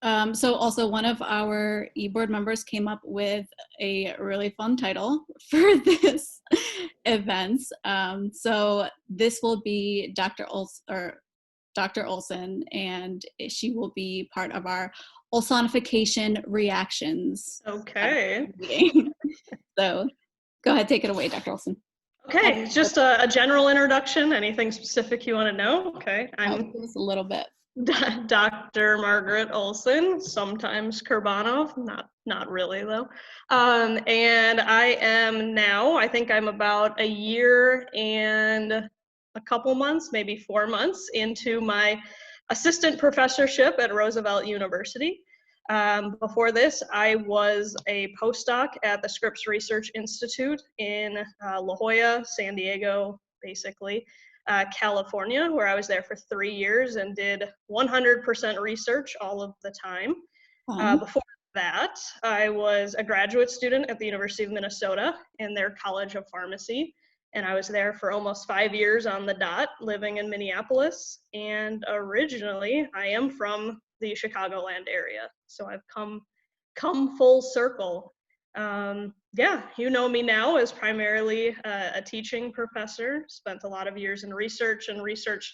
So also one of our e-board members came up with a really fun title for this event. So this will be Dr. Olson, and she will be part of our Olsonification reactions. Okay. Meeting. So go ahead, take it away, Dr. Olson. Okay, just a general introduction. Anything specific you want to know? Okay, I'm just a little bit. Dr. Margaret Olson, sometimes Kurbanov, not really though. And I am now, I think I'm about a year and a couple months, maybe 4 months into my assistant professorship at Roosevelt University. Before this, I was a postdoc at the Scripps Research Institute in La Jolla, San Diego, basically. California, where I was there for 3 years and did 100% research all of the time. Before that, I was a graduate student at the University of Minnesota in their College of Pharmacy, and I was there for almost 5 years on the dot, living in Minneapolis. And originally, I am from the Chicagoland area, so I've come full circle. Yeah, you know me now as primarily a teaching professor, spent a lot of years in research and researched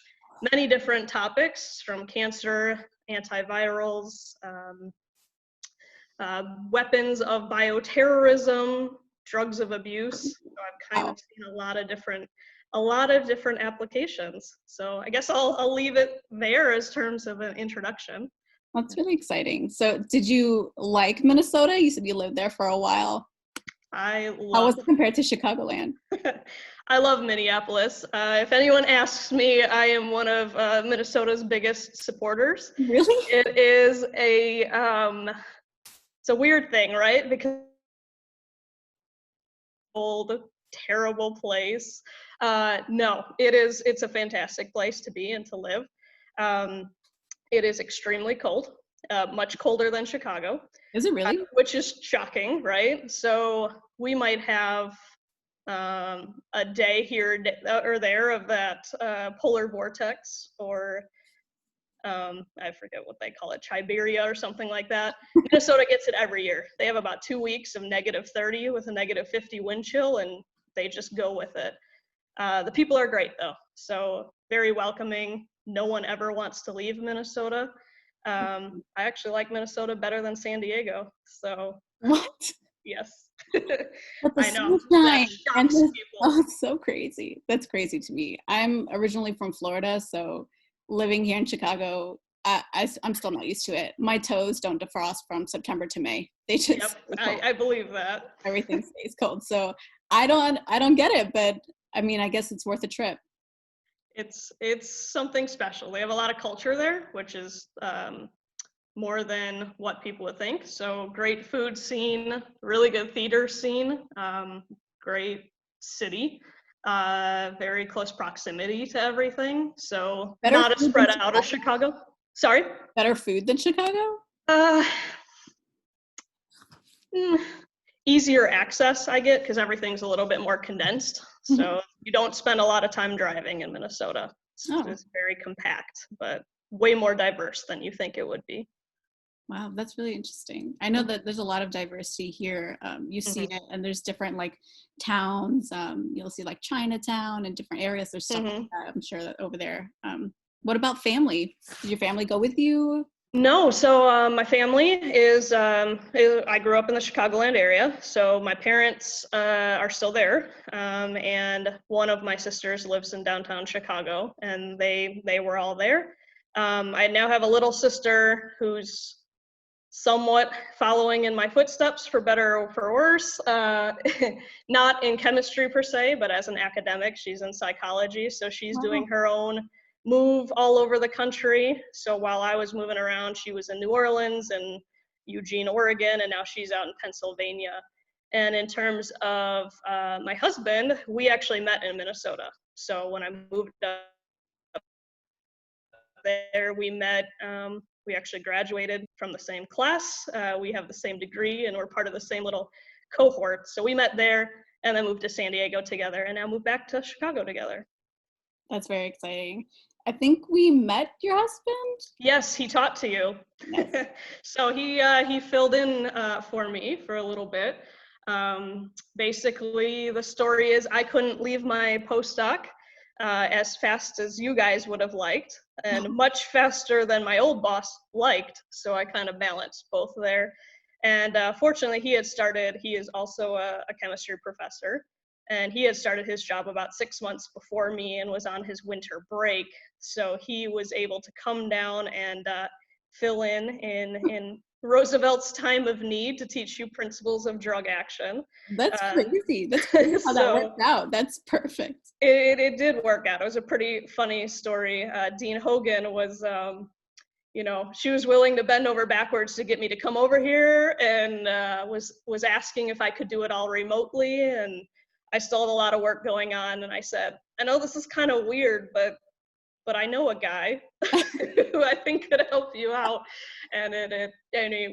many different topics from cancer, antivirals, weapons of bioterrorism, drugs of abuse. So I've kind of seen a lot of different applications. So I guess I'll leave it there as terms of an introduction. That's really exciting. So did you like Minnesota? You said you lived there for a while. How was it compared to Chicagoland? I love Minneapolis. If anyone asks me, I am one of Minnesota's biggest supporters. Really? It is it's a weird thing, right? Because old, terrible place. No, it's a fantastic place to be and to live. It is extremely cold, much colder than Chicago. Is it really? Which is shocking, right? So we might have a day here or there of that polar vortex, or I forget what they call it, Siberia or something like that. Minnesota gets it every year. They have about 2 weeks of -30 with a -50 wind chill, and they just go with it. The people are great though, so very welcoming. No one ever wants to leave Minnesota. I actually like Minnesota better than San Diego. So what? Yes. I know. Oh, it's so crazy. That's crazy to me. I'm originally from Florida, so living here in Chicago, I'm still not used to it. My toes don't defrost from September to May. They just I believe that. Everything stays cold. So I don't get it, but I mean, I guess it's worth a trip. It's something special. They have a lot of culture there, which is more than what people would think. So great food scene, really good theater scene, great city, very close proximity to everything. So not as spread out as Chicago. Sorry? Better food than Chicago? Easier access I get because everything's a little bit more condensed. So you don't spend a lot of time driving in Minnesota. It's very compact, but way more diverse than you think it would be. Wow, that's really interesting. I know that there's a lot of diversity here. You see it, and there's different like towns. You'll see like Chinatown and different areas. There's stuff like that, I'm sure, that over there. What about family? Did your family go with you? No, so my family is, I grew up in the Chicagoland area, so my parents are still there, and one of my sisters lives in downtown Chicago, and they were all there. I now have a little sister who's somewhat following in my footsteps, for better or for worse, not in chemistry per se, but as an academic. She's in psychology, so she's doing her own move all over the country. So while I was moving around, she was in New Orleans and Eugene, Oregon, and now she's out in Pennsylvania. And in terms of my husband, we actually met in Minnesota. So when I moved up there, we met, we actually graduated from the same class. We have the same degree and we're part of the same little cohort. So we met there and then moved to San Diego together and now moved back to Chicago together. That's very exciting. I think we met your husband. Yes, he taught to you. Yes. So he filled in for me for a little bit. Basically, the story is I couldn't leave my postdoc as fast as you guys would have liked, and much faster than my old boss liked. So I kind of balanced both there. And fortunately, he is also a chemistry professor, and he had started his job about 6 months before me and was on his winter break. So he was able to come down and fill in Roosevelt's time of need to teach you principles of drug action. That's crazy. That's crazy how that So worked out. That's perfect. it did work out. It was a pretty funny story. Dean Hogan was, she was willing to bend over backwards to get me to come over here, and was asking if I could do it all remotely. And I still had a lot of work going on. And I said, I know this is kind of weird, but I know a guy who I think could help you out. And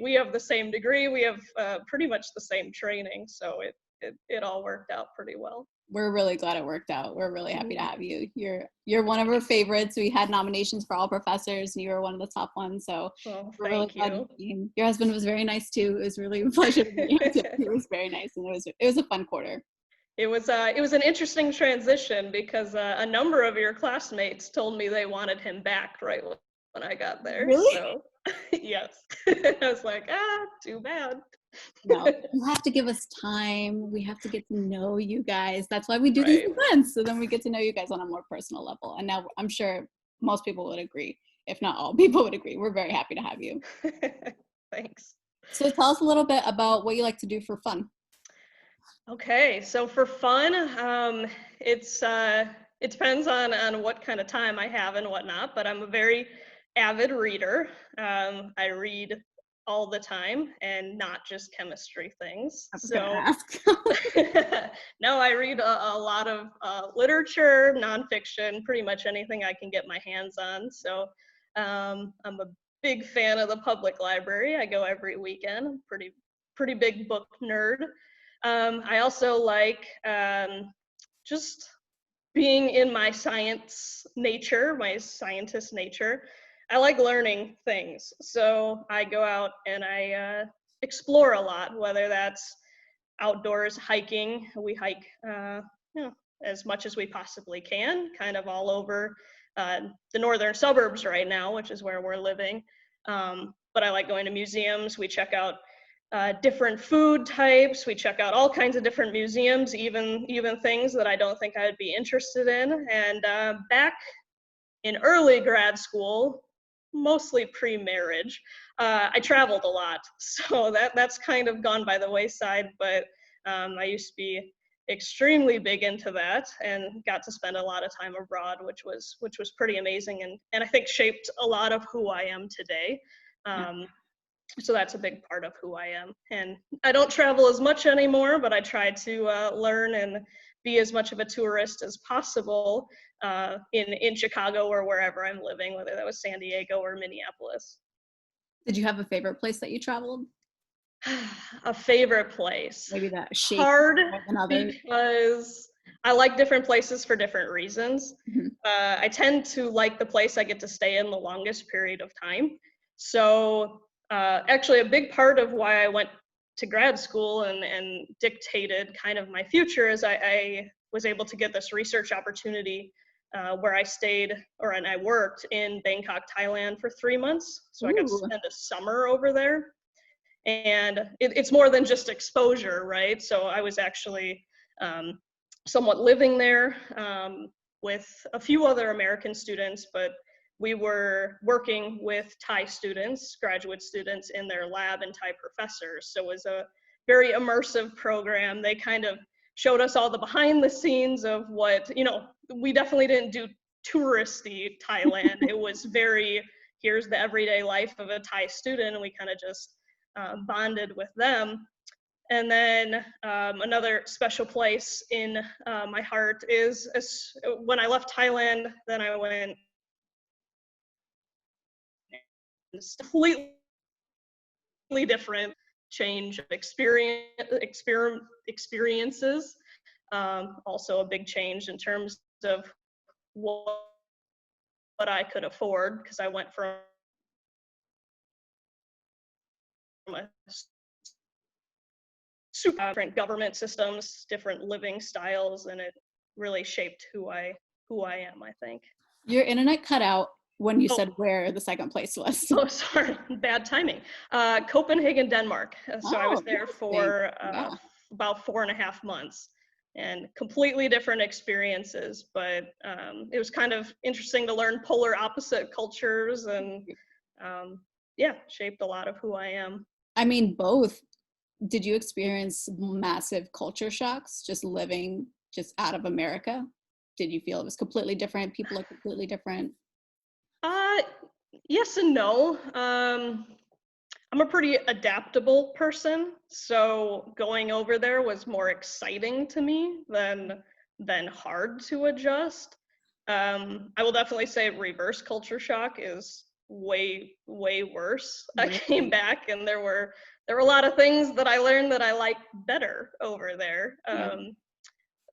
we have the same degree. We have pretty much the same training. So it all worked out pretty well. We're really glad it worked out. We're really happy to have you. You're one of our favorites. We had nominations for all professors, and you were one of the top ones. So we're really glad you came. Your husband was very nice too. It was really a pleasure to meet him. He was very nice, and it was a fun quarter. It was an interesting transition because a number of your classmates told me they wanted him back right when I got there. Really? So yes, I was like, too bad. No, you have to give us time. We have to get to know you guys. That's why we do these events. So then we get to know you guys on a more personal level. And now I'm sure most people would agree, if not all people would agree. We're very happy to have you. Thanks. So tell us a little bit about what you like to do for fun. Okay, so for fun, it depends on what kind of time I have and whatnot, but I'm a very avid reader. I read all the time, and not just chemistry things. I was gonna ask. No, I read a lot of literature, nonfiction, pretty much anything I can get my hands on. So I'm a big fan of the public library. I go every weekend. I'm pretty big book nerd. I also like just being in my scientist nature. I like learning things. So I go out and I explore a lot, whether that's outdoors hiking. We hike as much as we possibly can, kind of all over the northern suburbs right now, which is where we're living. But I like going to museums. We check out different food types. We check out all kinds of different museums, even things that I don't think I would be interested in. And back in early grad school, mostly pre-marriage, I traveled a lot. So that's kind of gone by the wayside, but I used to be extremely big into that and got to spend a lot of time abroad, which was pretty amazing, and I think shaped a lot of who I am today. So that's a big part of who I am. And I don't travel as much anymore, but I try to learn and be as much of a tourist as possible in Chicago or wherever I'm living, whether that was San Diego or Minneapolis. Did you have a favorite place that you traveled? A favorite place? Maybe that shape hard than others. Because I like different places for different reasons. Mm-hmm. I tend to like the place I get to stay in the longest period of time. So actually a big part of why I went to grad school and dictated kind of my future is I was able to get this research opportunity where I stayed and I worked in Bangkok, Thailand for 3 months. So I got to spend a summer over there. And it's more than just exposure, right? So I was actually somewhat living there with a few other American students, but we were working with Thai students, graduate students in their lab and Thai professors. So it was a very immersive program. They kind of showed us all the behind the scenes of what, we definitely didn't do touristy Thailand. It was very, here's the everyday life of a Thai student, and we kind of just bonded with them. And then another special place in my heart is when I left Thailand, then I went completely different change of experiences. Also a big change in terms of what I could afford, because I went from a super different government systems, different living styles, and it really shaped who I am, I think. Your internet cut out when you Oh. said where the second place was. Oh, sorry, bad timing. Copenhagen, Denmark. So I was there for about 4.5 months, and completely different experiences, but it was kind of interesting to learn polar opposite cultures, and yeah, shaped a lot of who I am. I mean, both. Did you experience massive culture shocks just living just out of America? Did you feel it was completely different? People are completely different? Yes and no. I'm a pretty adaptable person, so going over there was more exciting to me than hard to adjust. I will definitely say reverse culture shock is way worse. I came back and there were a lot of things that I learned that I liked better over there.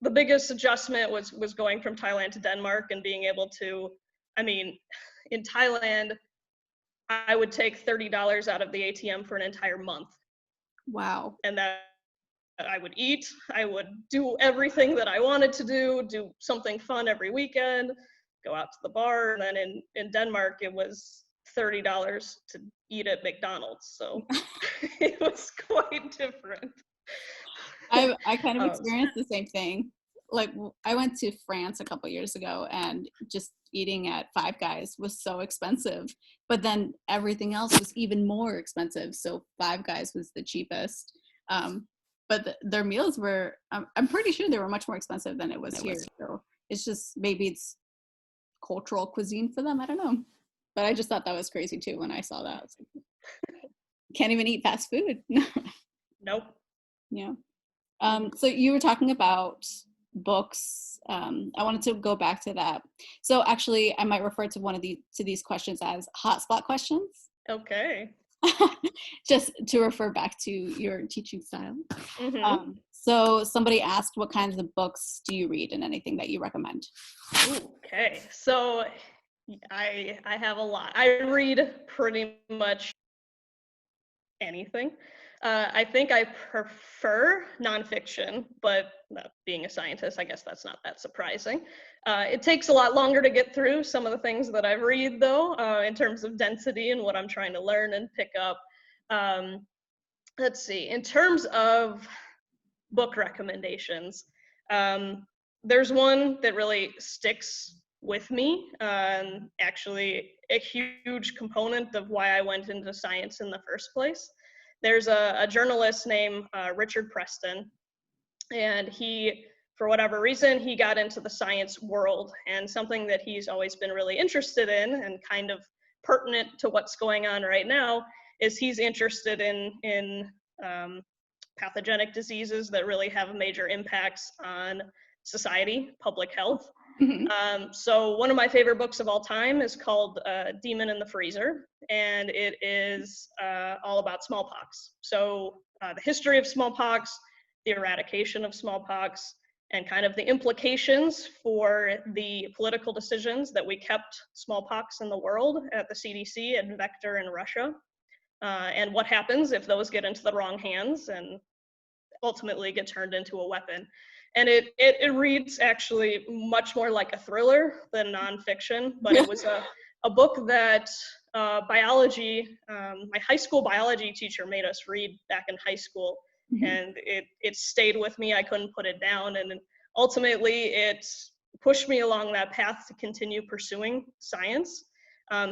The biggest adjustment was going from Thailand to Denmark and being able to, I mean, in Thailand, I would take $30 out of the ATM for an entire month. Wow. And that I would eat, I would do everything that I wanted to do something fun every weekend, go out to the bar. And then in Denmark, it was $30 to eat at McDonald's. So it was quite different. I kind of experienced the same thing. Like, I went to France a couple years ago, and just eating at Five Guys was so expensive, but then everything else was even more expensive. So Five Guys was the cheapest. But their meals were, I'm pretty sure they were much more expensive than it was here. So it's just, maybe it's cultural cuisine for them. I don't know. But I just thought that was crazy too when I saw that. I was like, can't even eat fast food. Nope. Yeah. So you were talking about books. I wanted to go back to that. So actually, I might refer to these questions as hotspot questions. Okay. Just to refer back to your teaching style. So somebody asked, what kinds of books do you read, and anything that you recommend? Okay, so I have a lot. I read pretty much anything. I think I prefer nonfiction, but being a scientist, I guess that's not that surprising. It takes a lot longer to get through some of the things that I read, though, in terms of density and what I'm trying to learn and pick up. Let's see, in terms of book recommendations, there's one that really sticks with me, actually a huge component of why I went into science in the first place. There's a journalist named Richard Preston, and he, for whatever reason, he got into the science world, and something that he's always been really interested in, and kind of pertinent to what's going on right now, is he's interested in pathogenic diseases that really have major impacts on society, public health. So one of my favorite books of all time is called Demon in the Freezer, and it is all about smallpox. So the history of smallpox, the eradication of smallpox, and kind of the implications for the political decisions that we kept smallpox in the world at the CDC and Vector in Russia, and what happens if those get into the wrong hands and ultimately get turned into a weapon. And it reads actually much more like a thriller than nonfiction, but it was a book that biology, my high school biology teacher made us read back in high school, and it stayed with me. I couldn't put it down, and ultimately it pushed me along that path to continue pursuing science.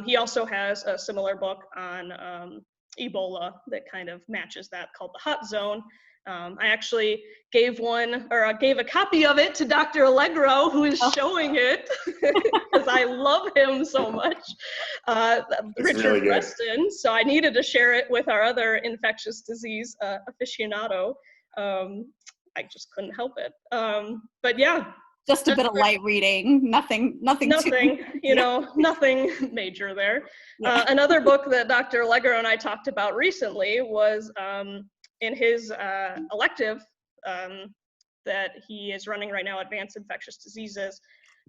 He also has a similar book on Ebola that kind of matches that, called The Hot Zone. I actually gave a copy of it to Dr. Allegro, who is showing it, because I love him so much, Richard really Preston. So I needed to share it with our other infectious disease aficionado. I just couldn't help it. But yeah. Just a bit of light reading, nothing, you know, nothing major there. Yeah. Another book that Dr. Allegro and I talked about recently was in his elective that he is running right now, Advanced Infectious Diseases.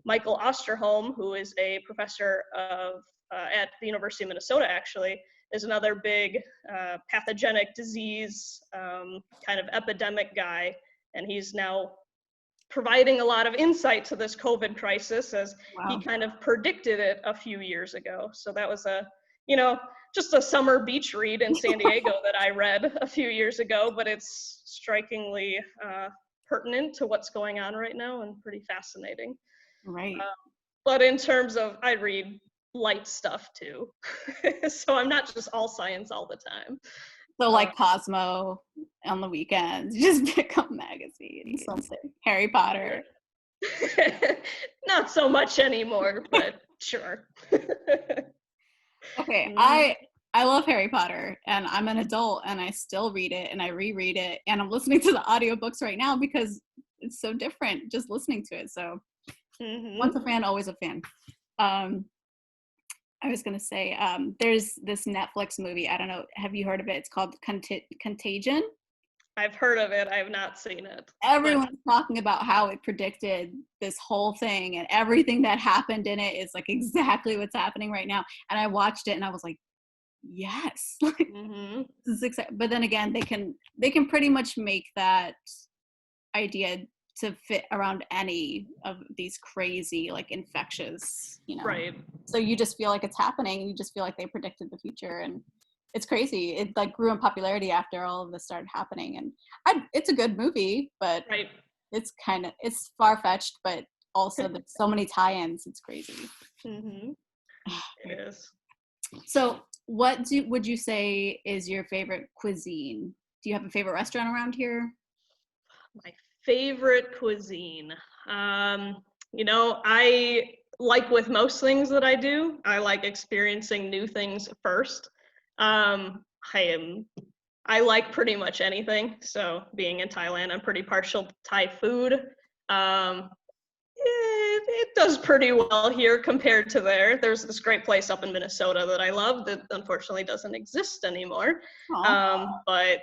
Michael Osterholm, who is a professor of at the University of Minnesota, actually, is another big pathogenic disease kind of epidemic guy, and he's now providing a lot of insight to this COVID crisis as he kind of predicted it a few years ago. So that was just a summer beach read in San Diego that I read a few years ago, but it's strikingly pertinent to what's going on right now and pretty fascinating. Right. But in terms of, I read light stuff too. So I'm not just all science all the time. So like Cosmo on the weekends, just pick up magazines, something. Harry Potter. Not so much anymore, but sure. Okay, I love Harry Potter, and I'm an adult, and I still read it, and I reread it, and I'm listening to the audiobooks right now because it's so different just listening to it. So once a fan, always a fan. I was going to say, there's this Netflix movie. I don't know. Have you heard of it? It's called Contagion. I've heard of it. I have not seen it. Everyone's talking about how it predicted this whole thing, and everything that happened in it is like exactly what's happening right now. And I watched it and I was like, yes. This is exciting. But then again, they can pretty much make that idea to fit around any of these crazy like infectious, Right. So you just feel like it's happening, and you just feel like they predicted the future, and it's crazy. It like grew in popularity after all of this started happening, and it's a good movie, but right. it's far-fetched, but also there's so many tie-ins. It's crazy. It is. So what would you say is your favorite cuisine? Do you have a favorite restaurant around here? My favorite cuisine. I like, with most things that I do, I like experiencing new things first. I like pretty much anything. So being in Thailand, I'm pretty partial to Thai food. It does pretty well here compared to there. There's this great place up in Minnesota that I love that unfortunately doesn't exist anymore. But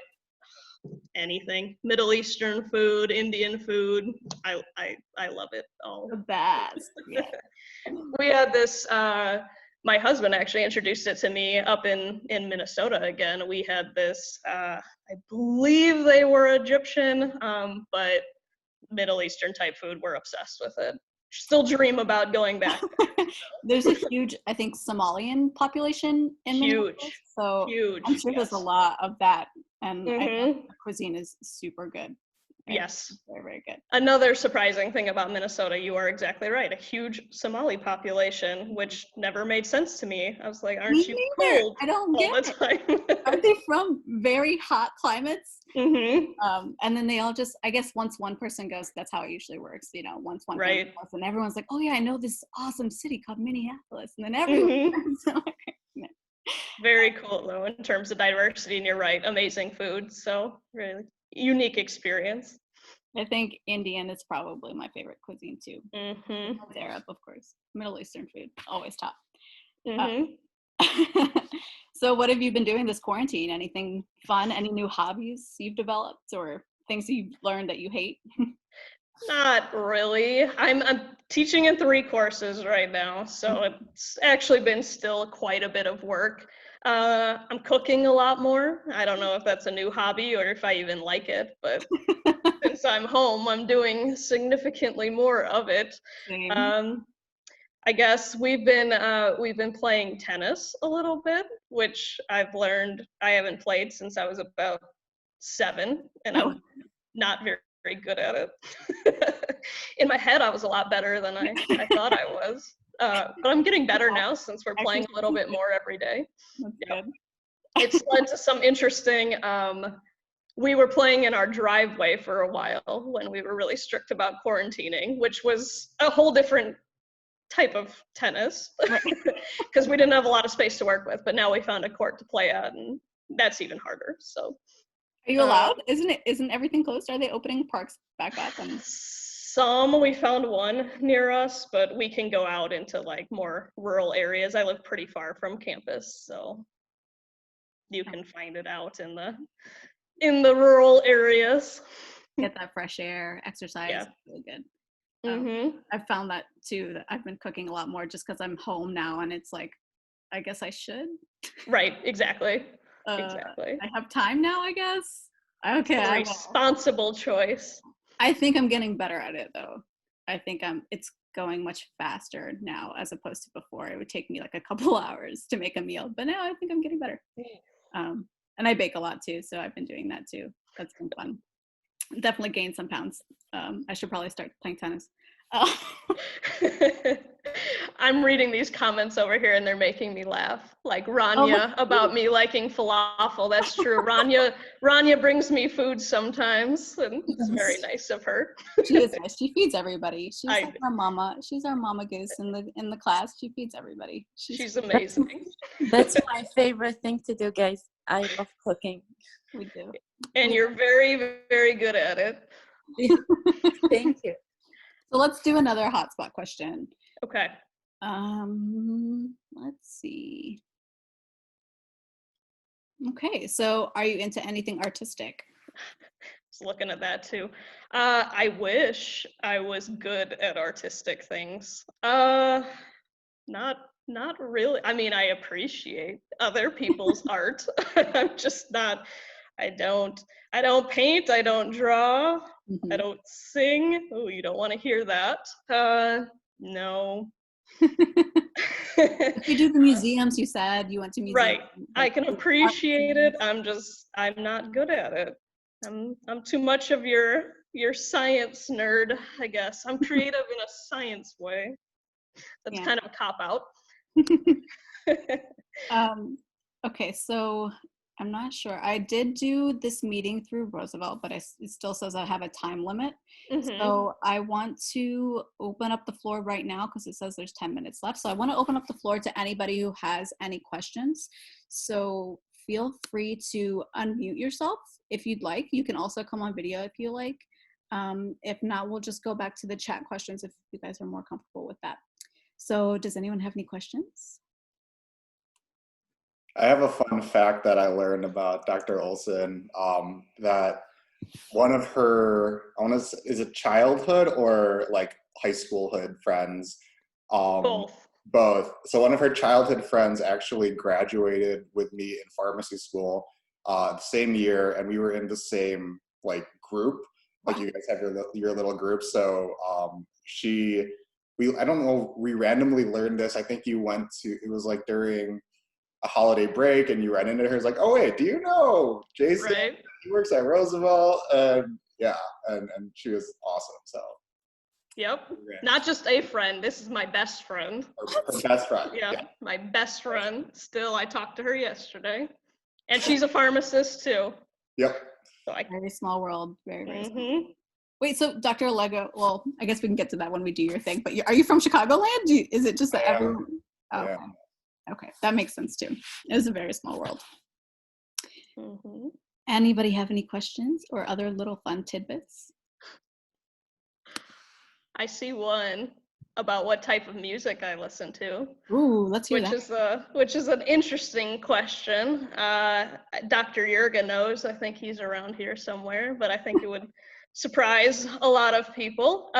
anything, Middle Eastern food, Indian food, I love it all. The best. Yeah. We had this, my husband actually introduced it to me up in Minnesota again. We had this, I believe they were Egyptian, but Middle Eastern type food. We're obsessed with it. Still dream about going back. There's a huge, I think, Somalian population in Minnesota, so huge. I'm sure there's a lot of that, and I think the cuisine is super good. Yes. Very, very good. Another surprising thing about Minnesota, you are exactly right, a huge Somali population, which never made sense to me. I was like, aren't you cold I don't all the time? Are they from very hot climates? Mm-hmm. And then they all just, I guess once one person goes, that's how it usually works, you know, once one person goes, and everyone's like, oh yeah, I know this awesome city called Minneapolis. And then everyone Very cool though, in terms of diversity, and you're right, amazing food. So really unique experience. I think Indian is probably my favorite cuisine too. Mm-hmm. Arab, of course. Middle Eastern food, always top. Mm-hmm. So what have you been doing this quarantine? Anything fun? Any new hobbies you've developed, or things you've learned that you hate? Not really. I'm teaching in 3 courses right now, so it's actually been still quite a bit of work. I'm cooking a lot more. I don't know if that's a new hobby or if I even like it, but since I'm home, I'm doing significantly more of it. I guess we've been playing tennis a little bit, which I've learned I haven't played since I was about 7, and I'm not very good at it. In my head, I was a lot better than I thought I was. But I'm getting better now since we're playing a little bit more every day. That's good. It's led to some interesting, we were playing in our driveway for a while when we were really strict about quarantining, which was a whole different type of tennis because we didn't have a lot of space to work with, but now we found a court to play at, and that's even harder. So are you allowed? Isn't everything closed? Are they opening parks back up? We found one near us, but we can go out into like more rural areas. I live pretty far from campus, so you can find it out in the rural areas. Get that fresh air, exercise. Yeah. Really good. I've found that too, that I've been cooking a lot more just because I'm home now, and it's like, I guess I should. Right, exactly. Exactly. I have time now, I guess. Okay, It's a I will. responsible choice. I think I'm getting better at it though. I think it's going much faster now as opposed to before. It would take me like a couple hours to make a meal, but now I think I'm getting better. And I bake a lot too, so I've been doing that too. That's been fun. Definitely gained some pounds. I should probably start playing tennis. I'm reading these comments over here and they're making me laugh. Like Rania about me liking falafel. That's true. Rania brings me food sometimes, and it's very nice of her. She is nice. She feeds everybody. She's like our mama. She's our mama goose in the class. She feeds everybody. She's amazing. That's my favorite thing to do, guys. I love cooking. We do. And you're very, very good at it. Thank you. So let's do another hotspot question. Okay. Let's see. Okay, so are you into anything artistic? I was looking at that too. I wish I was good at artistic things. Not really. I mean, I appreciate other people's art. I'm just not. I don't paint. I don't draw. I don't sing. Oh, you don't want to hear that. No. You do the museums, you said you went to museums. Right. I can appreciate it. I'm not good at it. I'm too much of your science nerd, I guess. I'm creative in a science way. That's kind of a cop-out. Okay, so I'm not sure. I did do this meeting through Roosevelt, but it still says I have a time limit. So I want to open up the floor right now because it says there's 10 minutes left. So I want to open up the floor to anybody who has any questions. So feel free to unmute yourself if you'd like. You can also come on video if you like. If not, we'll just go back to the chat questions if you guys are more comfortable with that. So does anyone have any questions? I have a fun fact that I learned about Dr. Olson, that one of her, is it childhood or like high schoolhood friends? Both. So one of her childhood friends actually graduated with me in pharmacy school the same year, and we were in the same like group, like you guys have your little group. So I don't know, we randomly learned this. I think it was like during a holiday break and you ran into her. It's like, oh wait, do you know Jason? Right. He works at Roosevelt. And she was awesome. So yep. Not just a friend. This is my best friend. Her best friend. Yeah, my best friend. Still, I talked to her yesterday. And she's a pharmacist too. Yep. So very small world. Very, very small. Wait, so Dr. Alego, well, I guess we can get to that when we do your thing, but are you from Chicagoland? Is it just that everyone? Oh, okay. Okay, that makes sense too. It is a very small world. Anybody have any questions or other little fun tidbits? I see one about what type of music I listen to. Ooh, let's hear that. Which is an interesting question. Dr. Jurga knows. I think he's around here somewhere, but I think it would surprise a lot of people.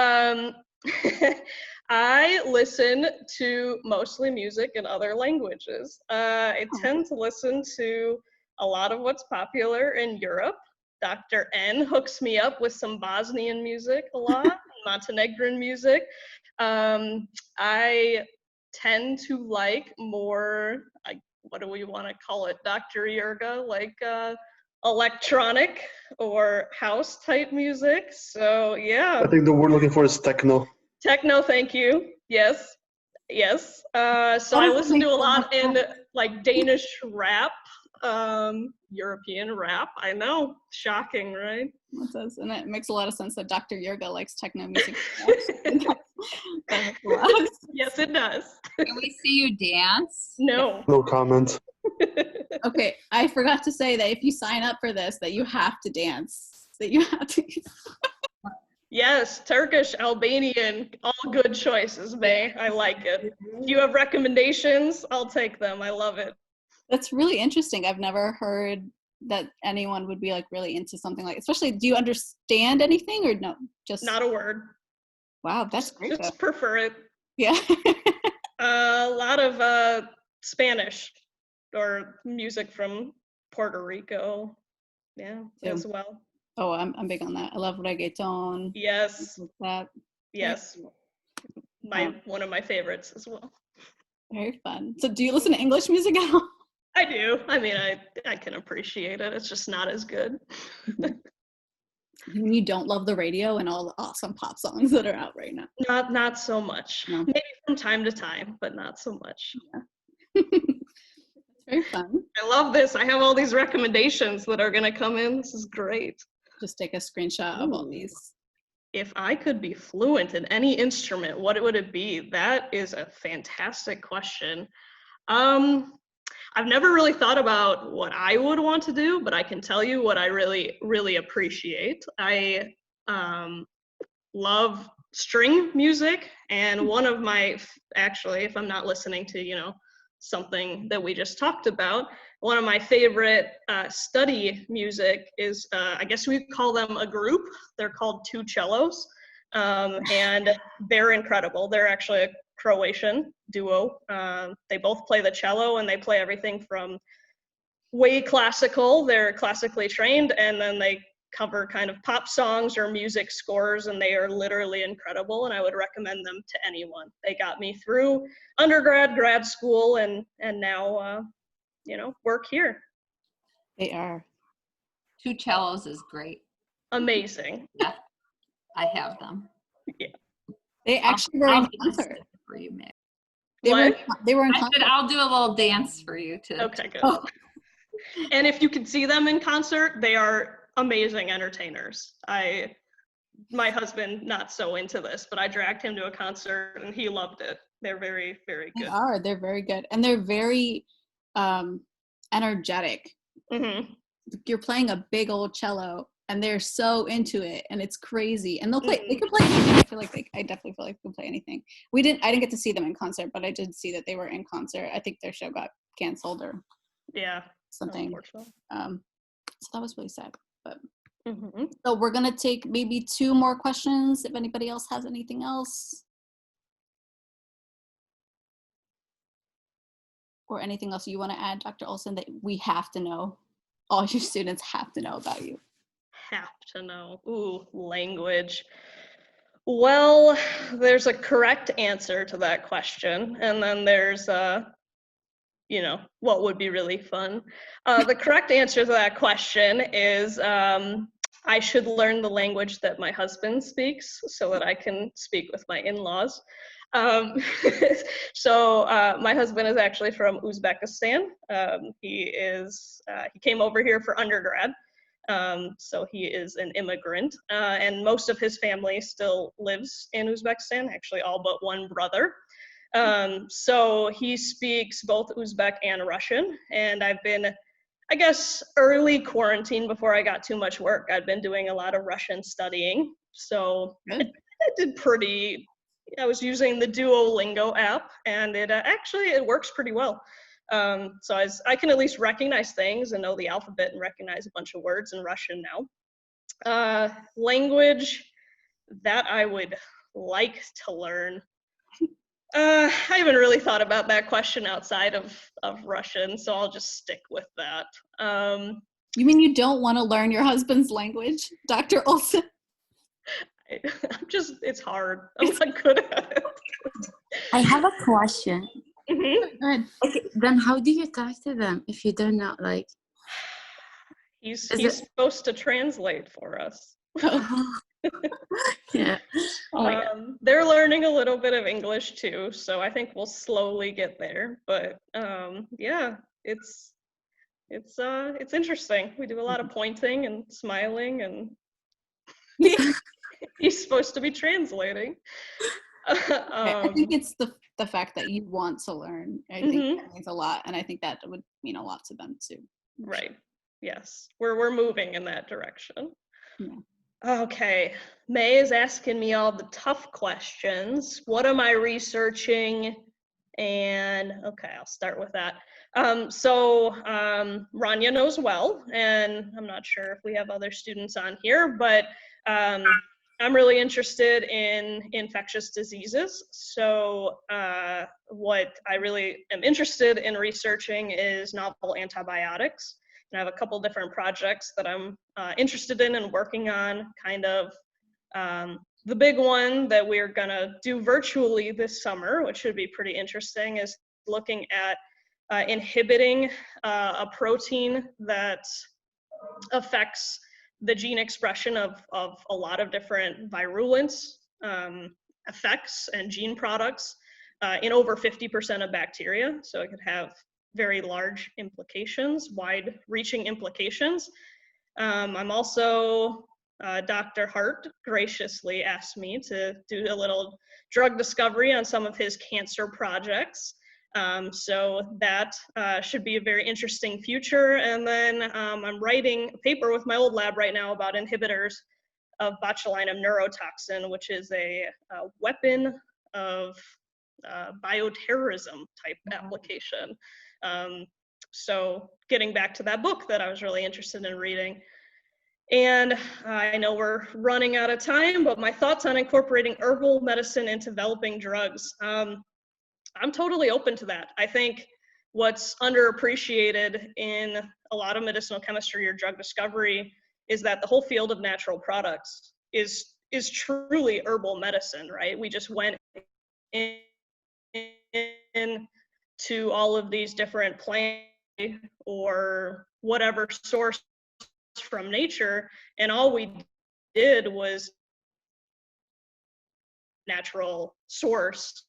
I listen to mostly music in other languages. I tend to listen to a lot of what's popular in Europe. Dr. N hooks me up with some Bosnian music a lot, Montenegrin music. I tend to like more, what do we want to call it, Dr. Jurga, like electronic or house type music. So yeah. I think the word looking for is techno. Techno, thank you. Yes. So I listen to a lot in like Danish rap, European rap. I know, shocking, right? It does, and it makes a lot of sense that Dr. Jurga likes techno music. Yes, it does. Can we see you dance? No. No comment. Okay, I forgot to say that if you sign up for this, that you have to dance. That you have to. Yes, Turkish, Albanian, all good choices, May. I like it. If you have recommendations, I'll take them. I love it. That's really interesting. I've never heard that anyone would be like really into something like, especially, do you understand anything or no? Just not a word. Wow, that's great. Just prefer it. Yeah. A lot of Spanish or music from Puerto Rico, yeah, as well. Oh, I'm big on that. I love reggaeton. Yes, Like that. yes, one of my favorites as well. Very fun. So do you listen to English music at all? I do. I mean, I can appreciate it. It's just not as good. You don't love the radio and all the awesome pop songs that are out right now. Not so much. No. Maybe from time to time, but not so much. Yeah. It's very fun. I love this. I have all these recommendations that are going to come in. This is great. Just take a screenshot of all these. If I could be fluent in any instrument, what would it be? That is a fantastic question. I've never really thought about what I would want to do, but I can tell you what I really, really appreciate. I love string music, and one of my, actually, if I'm not listening to, something that we just talked about, one of my favorite study music is, I guess we call them a group. They're called Two Cellos, and they're incredible. They're actually a Croatian duo. They both play the cello, and they play everything from way classical, they're classically trained, and then they cover kind of pop songs or music scores, and they are literally incredible, and I would recommend them to anyone. They got me through undergrad, grad school, and now, work here. They are. Two Cellos is great. Amazing. Yeah, I have them. Yeah. They actually were I'll in do this concert. for you, Meg. They were in I concert. said I'll do a little dance for you too. Okay, good. Oh. And if you can see them in concert, they are amazing entertainers. My husband, not so into this, but I dragged him to a concert and he loved it. They're very, very good. They're very good. And they're very energetic. Mm-hmm. You're playing a big old cello and they're so into it and it's crazy. And they can play anything. I definitely feel like they can play anything. I didn't get to see them in concert, but I did see that they were in concert. I think their show got canceled or something. So that was really sad. But so we're gonna take maybe 2 more questions if anybody else has anything else. Or anything else you want to add, Dr. Olson, that we have to know, all your students have to know about you? Have to know. Ooh, language. Well, there's a correct answer to that question, and then there's what would be really fun. The correct answer to that question is I should learn the language that my husband speaks so that I can speak with my in-laws. So my husband is actually from Uzbekistan. He came over here for undergrad. So he is an immigrant, and most of his family still lives in Uzbekistan, actually all but one brother. So he speaks both Uzbek and Russian, and I've been, I guess, early quarantine before I got too much work. I'd been doing a lot of Russian studying, so I did I was using the Duolingo app, and it works pretty well. So I can at least recognize things and know the alphabet and recognize a bunch of words in Russian now. Language that I would like to learn. I haven't really thought about that question outside of Russian, so I'll just stick with that. You mean you don't want to learn your husband's language, Dr. Olson? It's hard. I'm not good at it. I have a question. Good. Okay, then how do you talk to them if you don't know, like? He's supposed to translate for us. Yeah. They're learning a little bit of English too, so I think we'll slowly get there. But yeah, it's interesting. We do a lot of pointing and smiling, and he's supposed to be translating. I think it's the fact that you want to learn. I think that means a lot, and I think that would mean a lot to them too. Right. Yes, we're moving in that direction. Yeah. Okay, May is asking me all the tough questions. What am I researching? And okay, I'll start with that. So Rania knows well, and I'm not sure if we have other students on here, but I'm really interested in infectious diseases. So what I really am interested in researching is novel antibiotics. And I have a couple different projects that I'm interested in and working on. Kind of the big one that we're gonna do virtually this summer, which should be pretty interesting, is looking at inhibiting a protein that affects the gene expression of a lot of different virulence effects and gene products in over 50% of bacteria. So it could have very large implications, wide-reaching implications. I'm also, Dr. Hart graciously asked me to do a little drug discovery on some of his cancer projects. So that should be a very interesting future. And then I'm writing a paper with my old lab right now about inhibitors of botulinum neurotoxin, which is a weapon of bioterrorism type application. So getting back to that book that I was really interested in reading. And I know we're running out of time, but my thoughts on incorporating herbal medicine into developing drugs. I'm totally open to that. I think what's underappreciated in a lot of medicinal chemistry or drug discovery is that the whole field of natural products is truly herbal medicine, right? We just went in to all of these different plants or whatever source from nature, and all we did was natural source